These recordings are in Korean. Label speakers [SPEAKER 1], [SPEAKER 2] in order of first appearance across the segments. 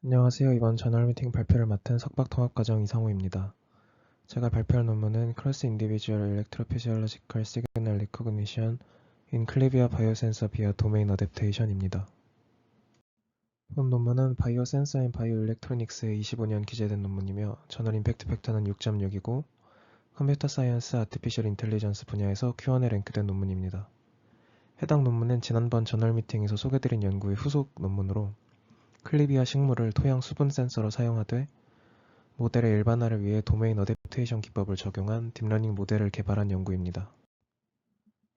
[SPEAKER 1] 안녕하세요. 이번 저널 미팅 발표를 맡은 석박통합과정 이상호입니다. 제가 발표할 논문은 Cross Individual Electrophysiological Signal Recognition in Clivia Biosensor via Domain Adaptation입니다. 본 논문은 바이오센서 앤 바이오일렉트로닉스에 25년 기재된 논문이며 저널 임팩트 팩터는 6.6이고 컴퓨터 사이언스 아티피셜 인텔리전스 분야에서 Q&A 랭크된 논문입니다. 해당 논문은 지난번 저널 미팅에서 소개드린 연구의 후속 논문으로 클리비아 식물을 토양 수분 센서로 사용하되 모델의 일반화를 위해 도메인 어댑테이션 기법을 적용한 딥러닝 모델을 개발한 연구입니다.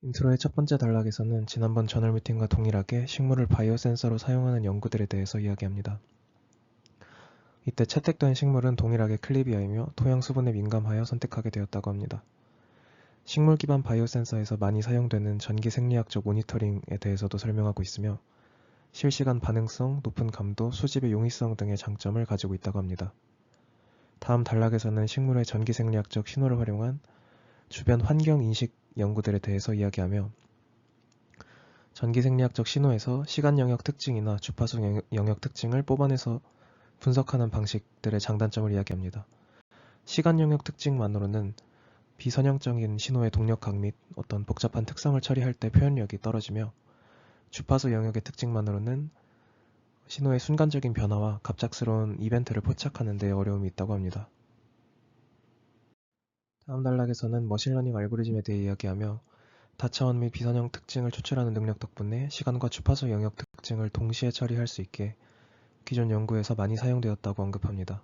[SPEAKER 1] 인트로의 첫 번째 단락에서는 지난번 저널 미팅과 동일하게 식물을 바이오 센서로 사용하는 연구들에 대해서 이야기합니다. 이때 채택된 식물은 동일하게 클리비아이며 토양 수분에 민감하여 선택하게 되었다고 합니다. 식물 기반 바이오 센서에서 많이 사용되는 전기 생리학적 모니터링에 대해서도 설명하고 있으며 실시간 반응성, 높은 감도, 수집의 용이성 등의 장점을 가지고 있다고 합니다. 다음 단락에서는 식물의 전기생리학적 신호를 활용한 주변 환경 인식 연구들에 대해서 이야기하며 전기생리학적 신호에서 시간 영역 특징이나 주파수 영역 특징을 뽑아내서 분석하는 방식들의 장단점을 이야기합니다. 시간 영역 특징만으로는 비선형적인 신호의 동력학 및 어떤 복잡한 특성을 처리할 때 표현력이 떨어지며 주파수 영역의 특징만으로는 신호의 순간적인 변화와 갑작스러운 이벤트를 포착하는 데 어려움이 있다고 합니다. 다음 단락에서는 머신러닝 알고리즘에 대해 이야기하며 다차원 및 비선형 특징을 추출하는 능력 덕분에 시간과 주파수 영역 특징을 동시에 처리할 수 있게 기존 연구에서 많이 사용되었다고 언급합니다.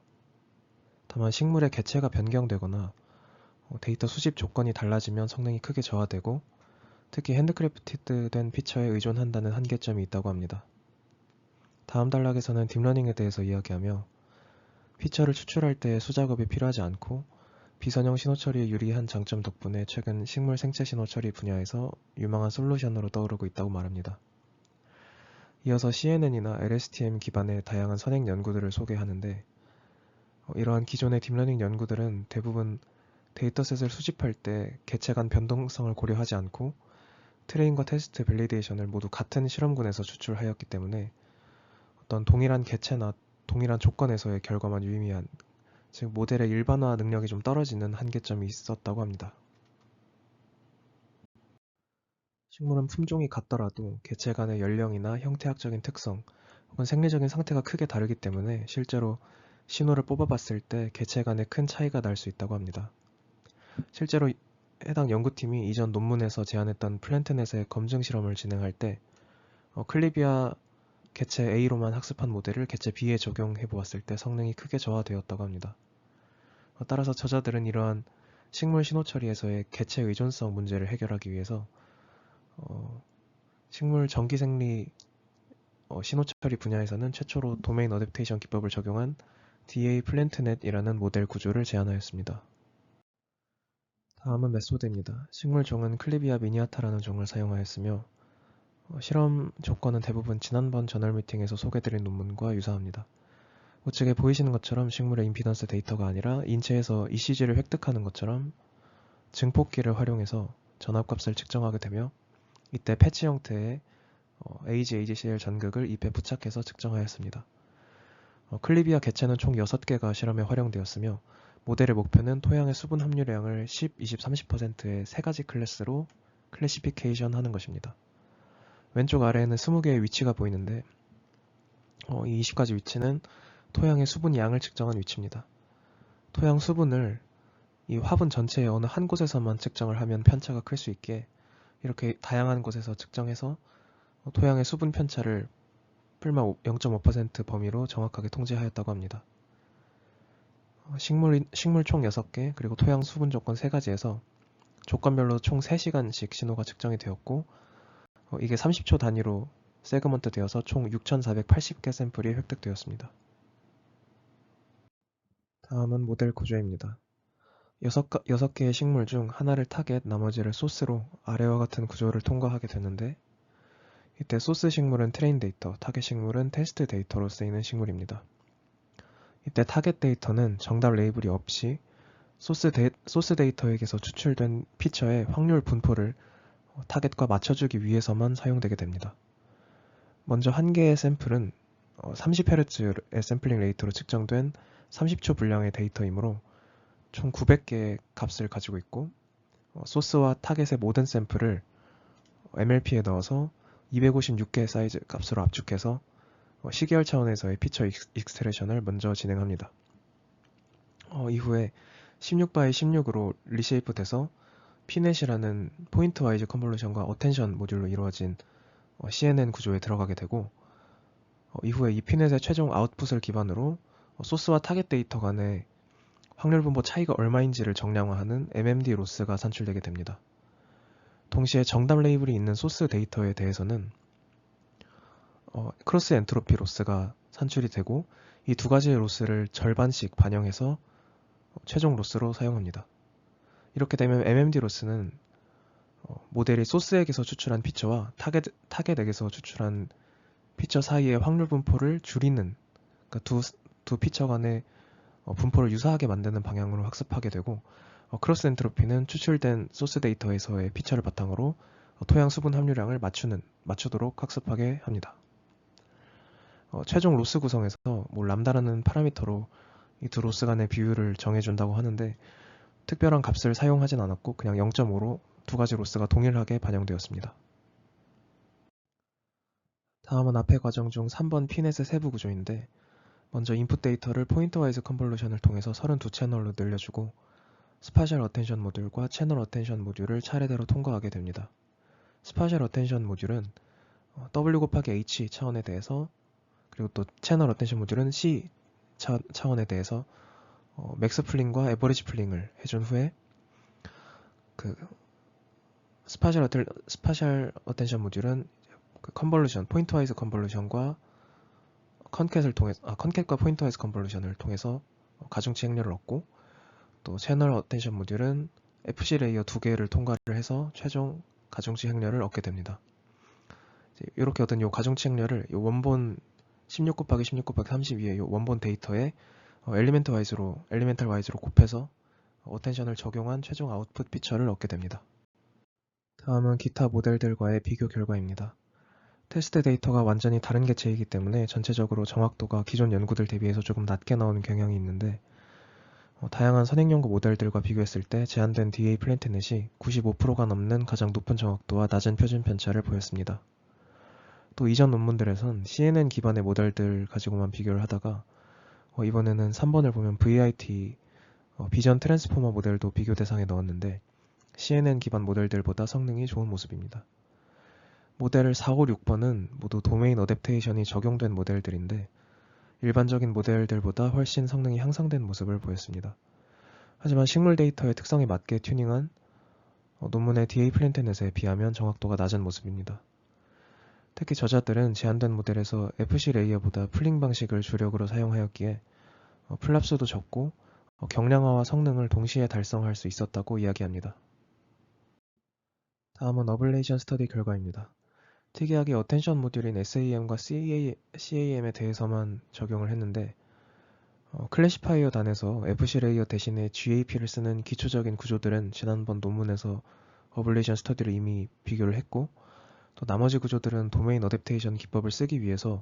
[SPEAKER 1] 다만 식물의 개체가 변경되거나 데이터 수집 조건이 달라지면 성능이 크게 저하되고 특히 핸드크래프티드된 피처에 의존한다는 한계점이 있다고 합니다. 다음 단락에서는 딥러닝에 대해서 이야기하며 피처를 추출할 때 수작업이 필요하지 않고 비선형 신호 처리에 유리한 장점 덕분에 최근 식물 생체 신호 처리 분야에서 유망한 솔루션으로 떠오르고 있다고 말합니다. 이어서 CNN이나 LSTM 기반의 다양한 선행 연구들을 소개하는데 이러한 기존의 딥러닝 연구들은 대부분 데이터셋을 수집할 때 개체 간 변동성을 고려하지 않고 트레인과 테스트, 밸리데이션을 모두 같은 실험군에서 추출하였기 때문에 어떤 동일한 개체나 동일한 조건에서의 결과만 유의미한 즉 모델의 일반화 능력이 좀 떨어지는 한계점이 있었다고 합니다. 식물은 품종이 같더라도 개체 간의 연령이나 형태학적인 특성 혹은 생리적인 상태가 크게 다르기 때문에 실제로 신호를 뽑아봤을 때 개체 간의 큰 차이가 날 수 있다고 합니다. 실제로 해당 연구팀이 이전 논문에서 제안했던 플랜트넷의 검증 실험을 진행할 때 클리비아 개체 A로만 학습한 모델을 개체 B에 적용해 보았을 때 성능이 크게 저하되었다고 합니다. 따라서 저자들은 이러한 식물 신호 처리에서의 개체 의존성 문제를 해결하기 위해서 식물 전기생리 신호 처리 분야에서는 최초로 도메인 어댑테이션 기법을 적용한 DA 플랜트넷이라는 모델 구조를 제안하였습니다. 다음은 메소드입니다. 식물 종은 클리비아 미니아타라는 종을 사용하였으며 실험 조건은 대부분 지난번 저널 미팅에서 소개드린 논문과 유사합니다. 우측에 보이시는 것처럼 식물의 임피던스 데이터가 아니라 인체에서 ECG를 획득하는 것처럼 증폭기를 활용해서 전압값을 측정하게 되며 이때 패치 형태의 AGCL 전극을 잎에 부착해서 측정하였습니다. 클리비아 개체는 총 6개가 실험에 활용되었으며 모델의 목표는 토양의 수분 함유량을 10, 20, 30%의 3가지 클래스로 클래시피케이션 하는 것입니다. 왼쪽 아래에는 20개의 위치가 보이는데 이 20가지 위치는 토양의 수분 양을 측정한 위치입니다. 토양 수분을 이 화분 전체의 어느 한 곳에서만 측정을 하면 편차가 클 수 있게 이렇게 다양한 곳에서 측정해서 토양의 수분 편차를 풀마 0.5% 범위로 정확하게 통제하였다고 합니다. 식물 총 6개 그리고 토양 수분 조건 3가지에서 조건별로 총 3시간씩 신호가 측정이 되었고 이게 30초 단위로 세그먼트 되어서 총 6,480개 샘플이 획득되었습니다. 다음은 모델 구조입니다. 6개의 식물 중 하나를 타겟, 나머지를 소스로 아래와 같은 구조를 통과하게 되는데 이때 소스 식물은 트레인 데이터, 타겟 식물은 테스트 데이터로 쓰이는 식물입니다. 이때 타겟 데이터는 정답 레이블이 없이 소스 데이터에게서 추출된 피처의 확률 분포를 타겟과 맞춰주기 위해서만 사용되게 됩니다. 먼저 한 개의 샘플은 30Hz의 샘플링 레이트로 측정된 30초 분량의 데이터이므로 총 900개의 값을 가지고 있고 소스와 타겟의 모든 샘플을 MLP에 넣어서 256개의 사이즈 값으로 압축해서 시계열 차원에서의 피처 익스트레션을 먼저 진행합니다. 이후에 16x 16으로 리쉐이프 돼서 피넷이라는 포인트 와이즈 컨볼루션과 어텐션 모듈로 이루어진 CNN 구조에 들어가게 되고 이후에 이 피넷의 최종 아웃풋을 기반으로 소스와 타겟 데이터 간의 확률 분포 차이가 얼마인지를 정량화하는 MMD 로스가 산출되게 됩니다. 동시에 정답 레이블이 있는 소스 데이터에 대해서는 크로스 엔트로피 로스가 산출이 되고 이 두 가지의 로스를 절반씩 반영해서 최종 로스로 사용합니다. 이렇게 되면 MMD 로스는 모델이 소스액에서 추출한 피처와 타겟액에서 추출한 피처 사이의 확률 분포를 줄이는, 그러니까 두 피처 간의 분포를 유사하게 만드는 방향으로 학습하게 되고, 크로스 엔트로피는 추출된 소스 데이터에서의 피처를 바탕으로 토양 수분 함유량을 맞추도록 학습하게 합니다. 최종 로스 구성에서 람다라는 파라미터로 이 두 로스 간의 비율을 정해준다고 하는데 특별한 값을 사용하진 않았고 그냥 0.5로 두 가지 로스가 동일하게 반영되었습니다. 다음은 앞의 과정 중 3번 피넷의 세부 구조인데 먼저 인풋 데이터를 포인트와이즈 컨볼루션을 통해서 32채널로 늘려주고 스파셜 어텐션 모듈과 채널 어텐션 모듈을 차례대로 통과하게 됩니다. 스파셜 어텐션 모듈은 W 곱하기 H 차원에 대해서 그리고 또 채널 어텐션 모듈은 C 차원에 대해서 맥스 플링과 에버리지 플링을 해준 후에 그 스파셜 어텐션 모듈은 그 컨볼루션, 포인트와이즈 컨볼루션과 컨캣과 포인트와이즈 컨볼루션을 통해서 가중치 행렬을 얻고 또 채널 어텐션 모듈은 FC 레이어 2개를 통과를 해서 최종 가중치 행렬을 얻게 됩니다. 이렇게 얻은 이 가중치 행렬을 이 원본 16 곱하기 16 곱하기 32의 이 원본 데이터에 엘리멘탈 와이즈로 곱해서 어텐션을 적용한 최종 아웃풋 피처를 얻게 됩니다. 다음은 기타 모델들과의 비교 결과입니다. 테스트 데이터가 완전히 다른 개체이기 때문에 전체적으로 정확도가 기존 연구들 대비해서 조금 낮게 나오는 경향이 있는데 다양한 선행 연구 모델들과 비교했을 때 제한된 DA 플랜트넷이 95%가 넘는 가장 높은 정확도와 낮은 표준 편차를 보였습니다. 또 이전 논문들에선 CNN 기반의 모델들 가지고만 비교를 하다가 이번에는 3번을 보면 VIT 비전 트랜스포머 모델도 비교 대상에 넣었는데 CNN 기반 모델들보다 성능이 좋은 모습입니다. 모델 4, 5, 6번은 모두 도메인 어댑테이션이 적용된 모델들인데 일반적인 모델들보다 훨씬 성능이 향상된 모습을 보였습니다. 하지만 식물 데이터의 특성에 맞게 튜닝한 논문의 DA 플랜트넷에 비하면 정확도가 낮은 모습입니다. 특히 저자들은 제한된 모델에서 FC 레이어보다 풀링 방식을 주력으로 사용하였기에 플랍수도 적고 경량화와 성능을 동시에 달성할 수 있었다고 이야기합니다. 다음은 어블레이션 스터디 결과입니다. 특이하게 어텐션 모듈인 SAM과 CAM에 대해서만 적용을 했는데 클래시파이어 단에서 FC 레이어 대신에 GAP를 쓰는 기초적인 구조들은 지난번 논문에서 어블레이션 스터디를 이미 비교를 했고 또 나머지 구조들은 도메인 어댑테이션 기법을 쓰기 위해서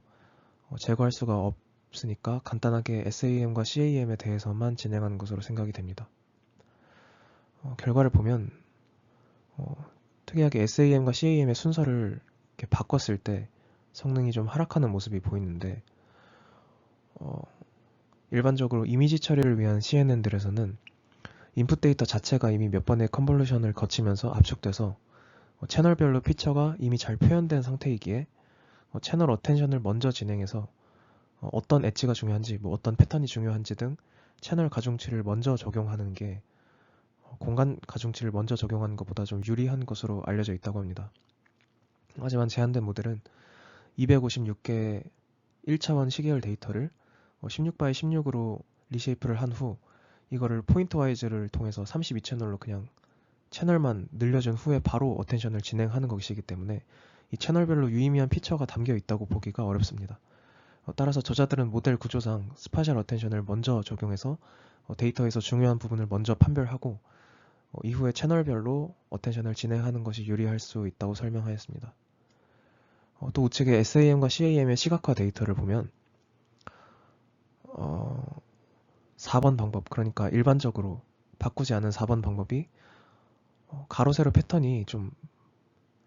[SPEAKER 1] 제거할 수가 없으니까 간단하게 SAM과 CAM에 대해서만 진행하는 것으로 생각이 됩니다. 결과를 보면 특이하게 SAM과 CAM의 순서를 이렇게 바꿨을 때 성능이 좀 하락하는 모습이 보이는데 일반적으로 이미지 처리를 위한 CNN들에서는 인풋 데이터 자체가 이미 몇 번의 컨볼루션을 거치면서 압축돼서 채널별로 피처가 이미 잘 표현된 상태이기에 채널 어텐션을 먼저 진행해서 어떤 엣지가 중요한지, 어떤 패턴이 중요한지 등 채널 가중치를 먼저 적용하는 게 공간 가중치를 먼저 적용하는 것보다 좀 유리한 것으로 알려져 있다고 합니다. 하지만 제한된 모델은 256개의 1차원 시계열 데이터를 16x 16으로 리쉐이프를 한 후 이거를 포인트 와이즈를 통해서 32채널로 그냥 채널만 늘려준 후에 바로 어텐션을 진행하는 것이기 때문에 이 채널별로 유의미한 피처가 담겨 있다고 보기가 어렵습니다. 따라서 저자들은 모델 구조상 스파셜 어텐션을 먼저 적용해서 데이터에서 중요한 부분을 먼저 판별하고 이후에 채널별로 어텐션을 진행하는 것이 유리할 수 있다고 설명하였습니다. 또 우측에 SAM과 CAM의 시각화 데이터를 보면 4번 방법, 그러니까 일반적으로 바꾸지 않은 4번 방법이 가로 세로 패턴이 좀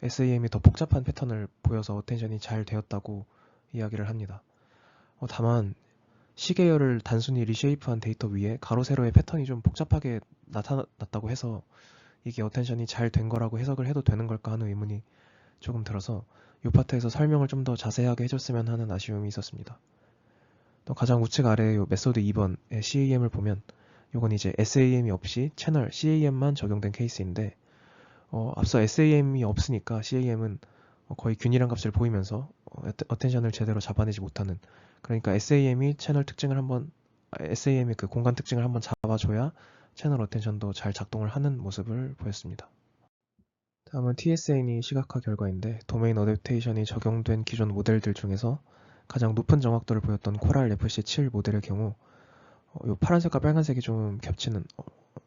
[SPEAKER 1] SAM이 더 복잡한 패턴을 보여서 어텐션이 잘 되었다고 이야기를 합니다. 다만 시계열을 단순히 리쉐이프한 데이터 위에 가로 세로의 패턴이 좀 복잡하게 나타났다고 해서 이게 어텐션이 잘 된 거라고 해석을 해도 되는 걸까 하는 의문이 조금 들어서 이 파트에서 설명을 좀 더 자세하게 해줬으면 하는 아쉬움이 있었습니다. 또 가장 우측 아래의 요 메소드 2번의 CAM을 보면 요건 이제 SAM이 없이 채널 CAM만 적용된 케이스인데 앞서 SAM이 없으니까 CAM은 거의 균일한 값을 보이면서 어텐션을 제대로 잡아내지 못하는, 그러니까 SAM이 채널 특징을 한번 SAM이 그 공간 특징을 한번 잡아줘야 채널 어텐션도 잘 작동을 하는 모습을 보였습니다. 다음은 TSN이 시각화 결과인데 도메인 어댑테이션이 적용된 기존 모델들 중에서 가장 높은 정확도를 보였던 코랄 FC7 모델의 경우 요 파란색과 빨간색이 좀 겹치는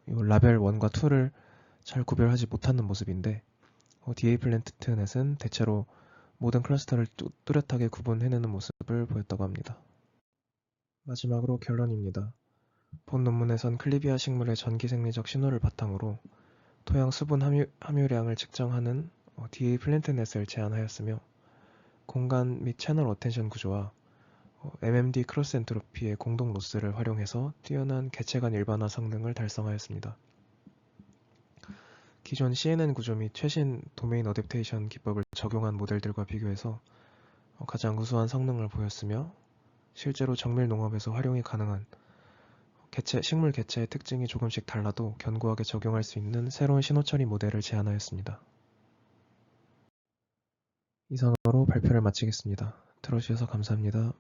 [SPEAKER 1] 요 라벨 1과 2를 잘 구별하지 못하는 모습인데 DA 플랜트넷은 대체로 모든 클러스터를 뚜렷하게 구분해내는 모습을 보였다고 합니다. 마지막으로 결론입니다. 본 논문에선 클리비아 식물의 전기 생리적 신호를 바탕으로 토양 수분 함유량을 측정하는 DA 플랜트넷을 제안하였으며 공간 및 채널 어텐션 구조와 MMD 크로스 엔트로피의 공동 로스를 활용해서 뛰어난 개체 간 일반화 성능을 달성하였습니다. 기존 CNN 구조 및 최신 도메인 어댑테이션 기법을 적용한 모델들과 비교해서 가장 우수한 성능을 보였으며 실제로 정밀 농업에서 활용이 가능한 식물 개체의 특징이 조금씩 달라도 견고하게 적용할 수 있는 새로운 신호처리 모델을 제안하였습니다. 이상으로 발표를 마치겠습니다. 들어주셔서 감사합니다.